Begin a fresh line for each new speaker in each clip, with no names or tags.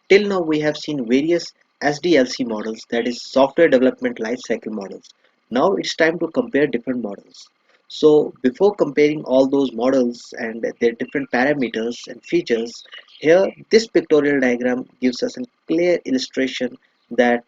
Till now we have seen various SDLC models, that is software development lifecycle models. Now it's time to compare different models. So before comparing all those models and their different parameters and features, here this pictorial diagram gives us a clear illustration that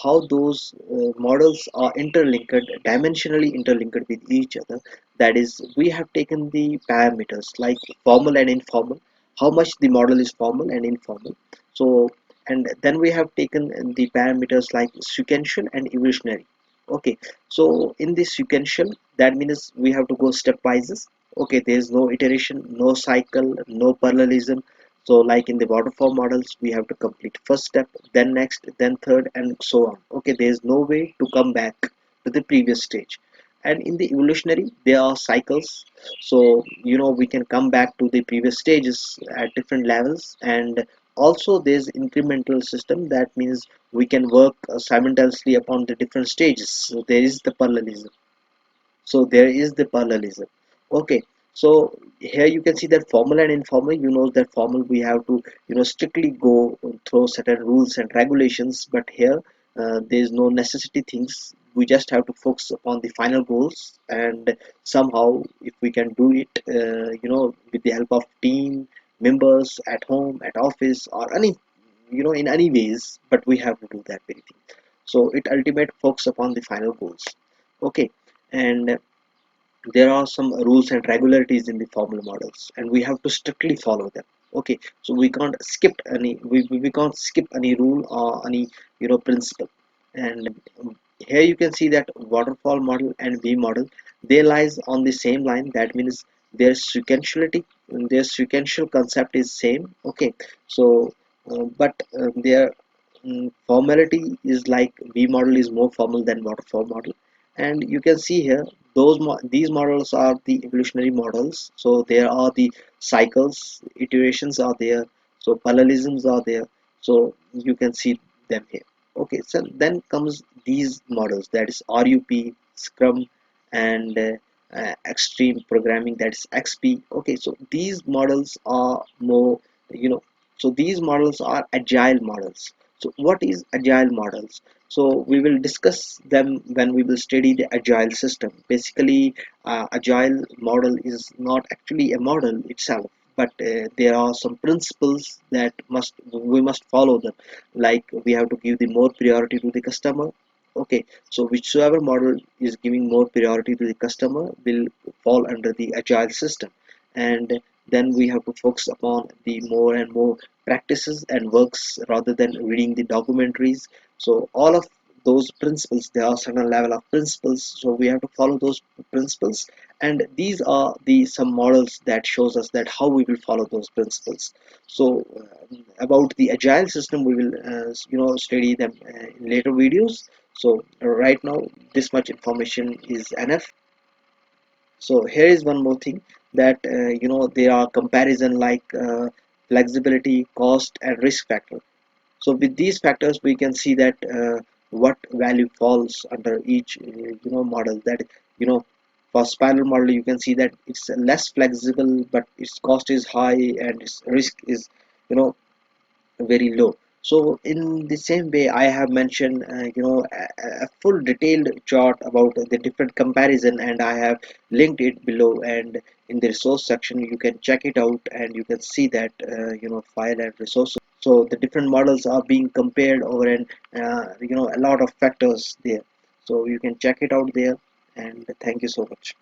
how those models are interlinked, dimensionally interlinked with each other. That is, we have taken the parameters like formal and informal, how much the model is formal and informal. So, and then we have taken the parameters like sequential and evolutionary. Okay, so in this sequential, that means we have to go stepwise. Okay, there is no iteration, no cycle, no parallelism. So like in the waterfall models, we have to complete first step, then next, then third, and so on. Okay, there is no way to come back to the previous stage. And in the evolutionary, there are cycles. So we can come back to the previous stages at different levels. And also there's incremental system, that means we can work simultaneously upon the different stages. So there is the parallelism. Okay, so here you can see that formal and informal. That formal, we have to strictly go through certain rules and regulations, but here there is no necessity things. We just have to focus upon the final goals, and somehow if we can do it with the help of team members at home, at office, or any in any ways, but we have to do that very thing. So it ultimate focus upon the final goals. Okay, and there are some rules and regularities in the formal models, and we have to strictly follow them. Okay, so we can't skip any rule or any principle. And here you can see that waterfall model and V model, they lies on the same line. That means their sequentiality, their sequential concept is same. Okay, so but their formality is like V model is more formal than waterfall model. And you can see here these models are the evolutionary models. So there are the cycles, iterations are there, so parallelisms are there. So you can see them here. Okay, so then comes these models, that is RUP, Scrum, and extreme programming, that is XP. Okay, so these models are more you know these models are agile models. So what is agile models? So we will discuss them when we will study the agile system. Basically, agile model is not actually a model itself, but there are some principles that we must follow them. Like we have to give the more priority to the customer. Okay, so whichever model is giving more priority to the customer will fall under the agile system. And then we have to focus upon the more and more practices and works rather than reading the documentaries. So all of those principles, there are certain level of principles, so we have to follow those principles. And these are the some models that shows us that how we will follow those principles. So about the agile system, we will study them in later videos. So right now this much information is enough. So here is one more thing, that there are comparison like flexibility, cost, and risk factor. So with these factors, we can see that what value falls under each model. That for spiral model, you can see that it's less flexible, but its cost is high and its risk is very low. So in the same way, I have mentioned a full detailed chart about the different comparison, and I have linked it below. And in the resource section, you can check it out, and you can see that file and resources. So the different models are being compared over, and a lot of factors there. So you can check it out there. And thank you so much.